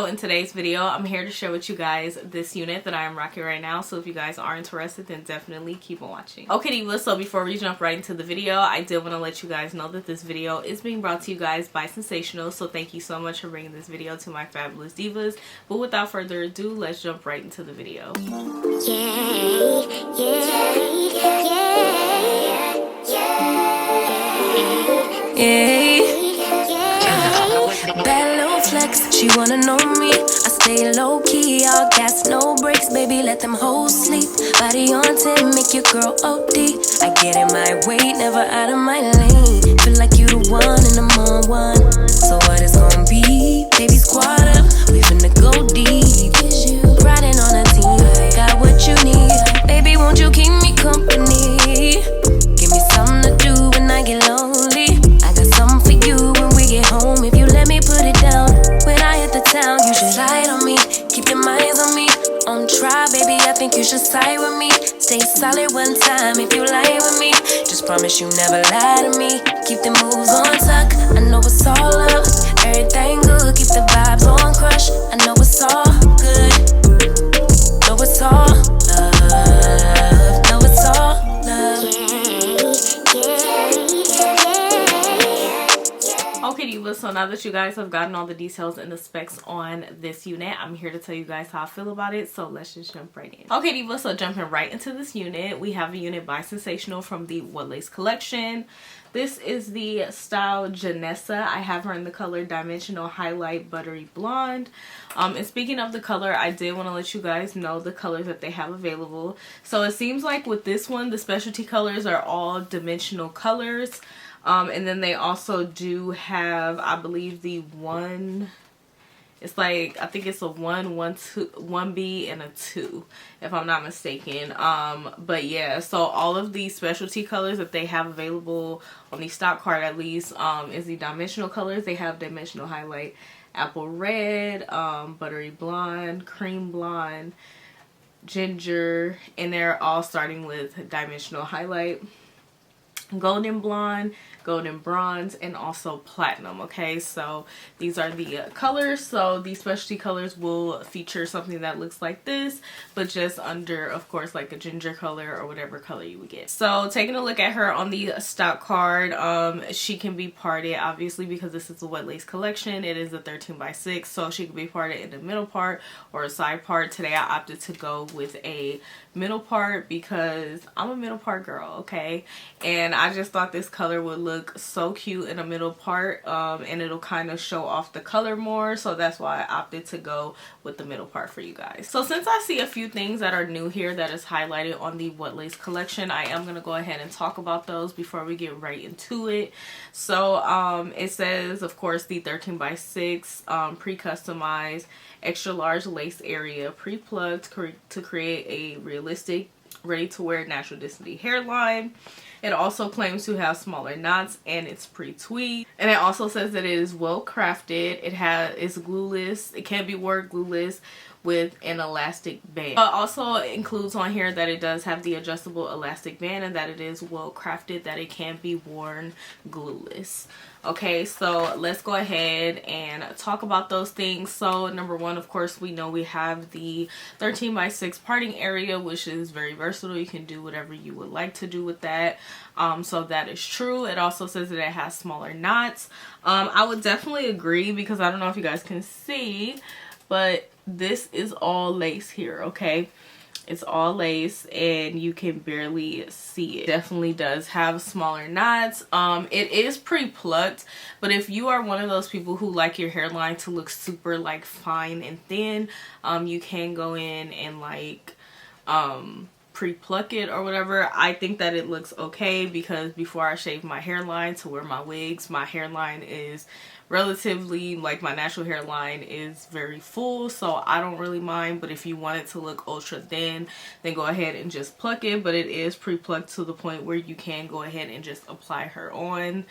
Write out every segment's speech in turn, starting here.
in today's video, I'm here to share with you guys this unit that I am rocking right now. So if you guys are interested, then definitely keep on watching. Okay, divas, so before we jump right into the video, I did want to let you guys know that this video is being brought to you guys by Sensationnel. So thank you so much for bringing this video to my fabulous divas. But without further ado, let's jump right into the video. Bad little flex, she wanna know me. I stay low key, all gas, no brakes, baby, let them hoes sleep. Body on 10, make your girl OD. I get in my way, never out of my lane. Feel like you the one and I'm on one. So what it's gonna be? Baby, squad up, we finna go deep. Riding on a team, got what you need. Baby, won't you keep me company? Give me something to do when I get lonely. I got something for you when we get home. If you let me put it down, when I hit the town, you should slide on me. Keep your minds on me. On try, baby, I think you should side with me. Stay solid one time if you lie with me. Just promise you never lie to me. Keep the moves on tuck, I know it's all up. Everything good, keep the vibes on crush. I know it's all good. Know it's all love. Know it's all love. Okay, divas, so now that you guys have gotten all the details and the specs on this unit, I'm here to tell you guys how I feel about it. So let's just jump right in. Okay, divas, so jumping right into this unit, we have a unit by Sensationnel from the What Lace collection. This is the style Janessa. I have her in the color Dimensional Highlight Buttery Blonde. And speaking of the color, I did want to let you guys know the colors that they have available. So it seems like with this one, the specialty colors are all dimensional colors. And then they also do have, I believe, the one, it's like, I think it's a 1B and a 2, if I'm not mistaken. But yeah, so all of these specialty colors that they have available on the stock card, at least, is the dimensional colors. They have Dimensional Highlight Apple Red, Buttery Blonde, Cream Blonde, Ginger, and they're all starting with Dimensional Highlight, Golden Blonde, Golden Bronze, and also Platinum. Okay, so these are the colors. So these specialty colors will feature something that looks like this, but just under, of course, like a ginger color or whatever color you would get. So taking a look at her on the stock card, she can be parted, obviously, because this is a What Lace collection. It is a 13x6, so she can be parted in the middle part or a side part. Today I opted to go with a middle part because I'm a middle part girl, okay? And I just thought this color would look so cute in a middle part, and it'll kind of show off the color more, so that's why I opted to go with the middle part for you guys. So since I see a few things that are new here that is highlighted on the What Lace collection, I am going to go ahead and talk about those before we get right into it. So it says, of course, the 13x6 pre-customized extra large lace area pre-plugged to create a realistic ready-to-wear natural density hairline. It also claims to have smaller knots and it's pre-tweed. And it also says that it is well crafted. It's glueless. It can be worn glueless with an elastic band. But also includes on here that it does have the adjustable elastic band and that it is well crafted, that it can be worn glueless. Okay, so let's go ahead and talk about those things. So number one, of course, we know we have the 13x6 parting area, which is very versatile. You can do whatever you would like to do with that. So that is true. It also says that it has smaller knots. I would definitely agree, because I don't know if you guys can see, but this is all lace here, okay? It's all lace and you can barely see it. Definitely does have smaller knots. It is pre-plucked, but if you are one of those people who like your hairline to look super like fine and thin, you can go in and like pre-pluck it or whatever. I think that it looks okay, because before I shave my hairline to wear my wigs, my hairline is relatively, like, my natural hairline is very full, so I don't really mind. But if you want it to look ultra thin, then go ahead and just pluck it. But it is pre-plucked to the point where you can go ahead and just apply her on.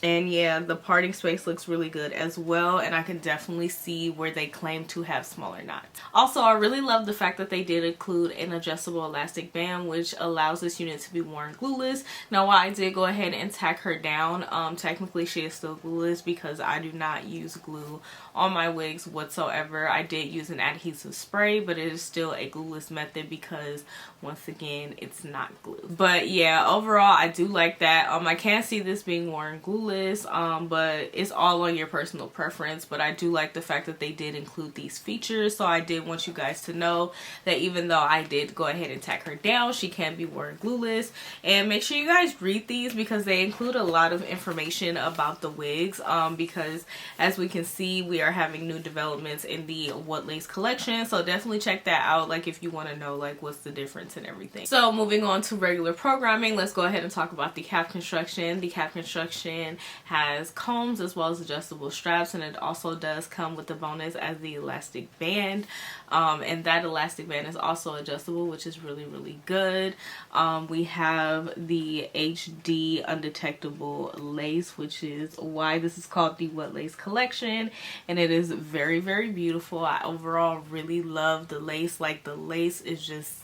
And yeah, the parting space looks really good as well, and I can definitely see where they claim to have smaller knots. Also, I really love the fact that they did include an adjustable elastic band, which allows this unit to be worn glueless. Now, while I did go ahead and tack her down, technically she is still glueless because I do not use glue on my wigs whatsoever. I did use an adhesive spray, but it is still a glueless method because once again, it's not glue. But yeah, overall I do like that. I can see this being worn glueless, but it's all on your personal preference. But I do like the fact that they did include these features, so I did want you guys to know that even though I did go ahead and tack her down, she can be worn glueless. And make sure you guys read these because they include a lot of information about the wigs, because as we can see, we are having new developments in the What Lace collection, so definitely check that out, like if you want to know like what's the difference and everything. So moving on to regular programming, let's go ahead and talk about the cap construction. The cap construction has combs as well as adjustable straps, and it also does come with the bonus as the elastic band, and that elastic band is also adjustable, which is really good. We have the HD undetectable lace, which is why this is called the What Lace collection, and it is very beautiful. I overall really love the lace. Like, the lace is just,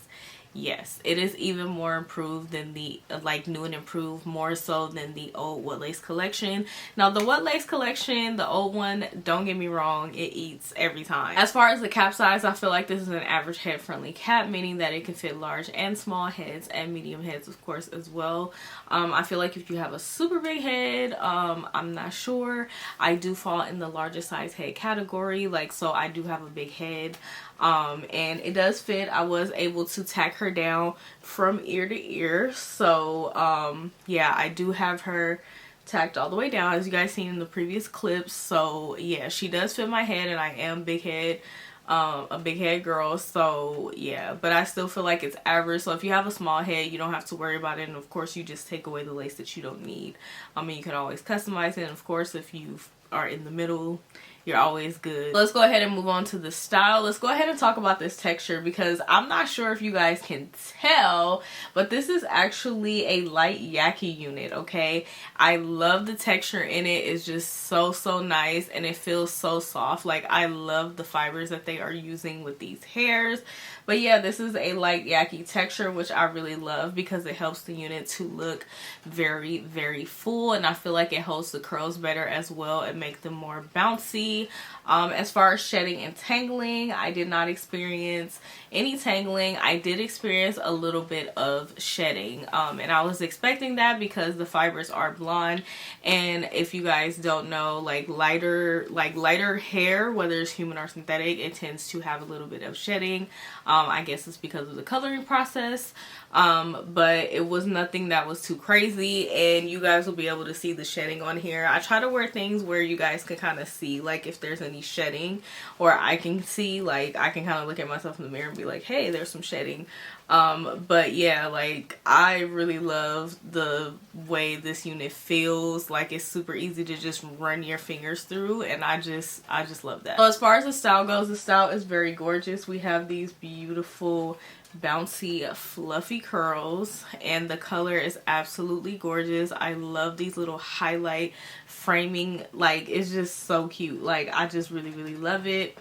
yes, it is even more improved than the like new and improved, more so than the old What Lace collection. Now, the What Lace collection, the old one, don't get me wrong, it eats every time. As far as the cap size, I feel like this is an average head friendly cap, meaning that it can fit large and small heads and medium heads of course as well. I feel like if you have a super big head, I'm not sure, I do fall in the largest size head category, like, so I do have a big head, and it does fit. I was able to tack her down from ear to ear, so yeah, I do have her tacked all the way down, as you guys seen in the previous clips. So yeah, she does fit my head, and I am big head, a big head girl, so yeah, but I still feel like it's average. So if you have a small head, you don't have to worry about it, and of course you just take away the lace that you don't need. I mean, you can always customize it, and of course if you are in the middle, you're always good. Let's go ahead and move on to the style. Let's go ahead and talk about this texture, because I'm not sure if you guys can tell, but this is actually a light yaki unit, okay? I love the texture in it. It's just so nice, and it feels so soft. Like, I love the fibers that they are using with these hairs. But yeah, this is a light yaki texture, which I really love because it helps the unit to look very full, and I feel like it holds the curls better as well and make them more bouncy. As far as shedding and tangling, I did not experience any tangling. I did experience a little bit of shedding, and I was expecting that because the fibers are blonde, and if you guys don't know, like lighter hair, whether it's human or synthetic, it tends to have a little bit of shedding. I guess it's because of the coloring process, but it was nothing that was too crazy, and you guys will be able to see the shedding on here. I try to wear things where you guys can kind of see like if there's any shedding, or I can see, like, I can kind of look at myself in the mirror and be like, hey, there's some shedding. But yeah, like, I really love the way this unit feels. Like, it's super easy to just run your fingers through, and I just love that. So as far as the style goes, the style is very gorgeous. We have these beautiful bouncy fluffy curls, and the color is absolutely gorgeous. I love these little highlight framing, like, it's just so cute. Like, I just really love it.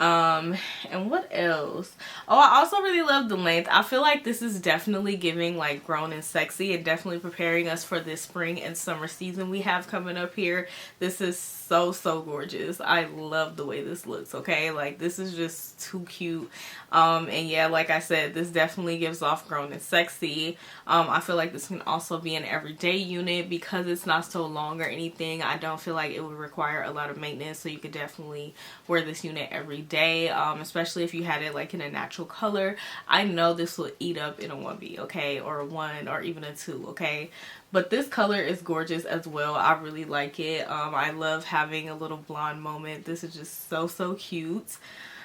And what else? Oh, I also really love the length. I feel like this is definitely giving like grown and sexy, and definitely preparing us for this spring and summer season we have coming up here. This is so gorgeous. I love the way this looks, okay? Like, this is just too cute. And yeah, like I said, this definitely gives off grown and sexy. I feel like this can also be an everyday unit because it's not so long or anything. I don't feel like it would require a lot of maintenance, so you could definitely wear this unit every day, especially if you had it like in a natural color. I know this will eat up in a 1B, okay, or a 1, or even a 2, okay? But this color is gorgeous as well. I really like it. I love having a little blonde moment. This is just so cute.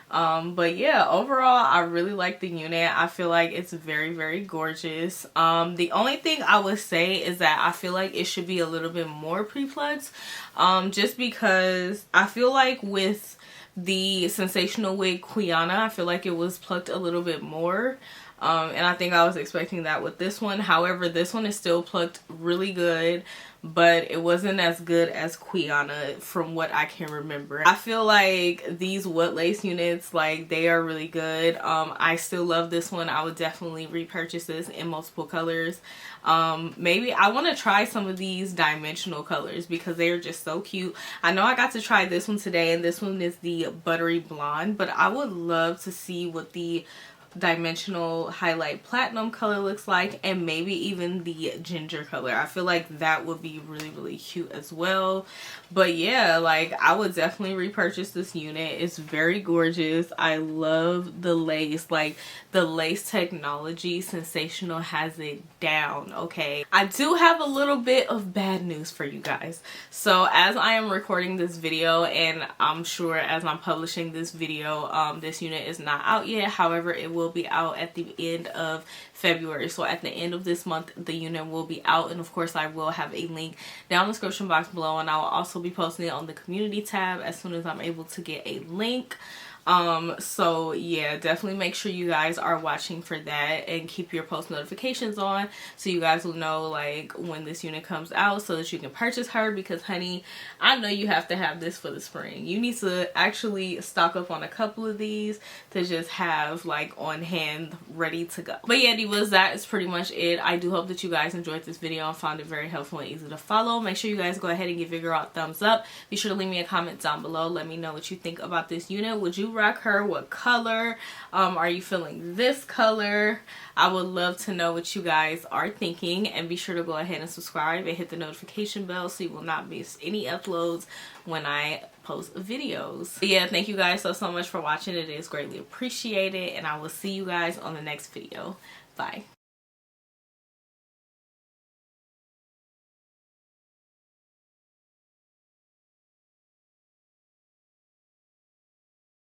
But yeah, overall I really like the unit. I feel like it's very gorgeous. The only thing I would say is that I feel like it should be a little bit more pre-plucked, just because I feel like with the Sensational wig Quiana, I feel like it was plucked a little bit more. And I think I was expecting that with this one. However, this one is still plucked really good, but it wasn't as good as Quiana from what I can remember. I feel like these wood lace units, like, they are really good. I still love this one. I would definitely repurchase this in multiple colors. Maybe I want to try some of these dimensional colors because they are just so cute. I know I got to try this one today, and this one is the buttery blonde, but I would love to see what the dimensional highlight platinum color looks like, and maybe even the ginger color. I feel like that would be really cute as well. But yeah, like, I would definitely repurchase this unit. It's very gorgeous. I love the lace. Like, the lace technology, Sensationnel has it down, okay? I do have a little bit of bad news for you guys. So as I am recording this video, and I'm sure as I'm publishing this video, this unit is not out yet. However, it will be out at the end of February. So at the end of this month, the unit will be out, and of course I will have a link down in the description box below, and I will also be posting it on the community tab as soon as I'm able to get a link. So yeah, definitely make sure you guys are watching for that and keep your post notifications on so you guys will know, like, when this unit comes out so that you can purchase her, because honey, I know you have to have this for the spring. You need to actually stock up on a couple of these to just have, like, on hand ready to go. But yeah, divas, that is pretty much it. I do hope that you guys enjoyed this video and found it very helpful and easy to follow. Make sure you guys go ahead and give your girl a thumbs up. Be sure to leave me a comment down below. Let me know what you think about this unit. Would you rock her? What color? Are you feeling this color? I would love to know what you guys are thinking, and be sure to go ahead and subscribe and hit the notification bell so you will not miss any uploads when I post videos. But yeah, thank you guys so much for watching. It is greatly appreciated, and I will see you guys on the next video. Bye.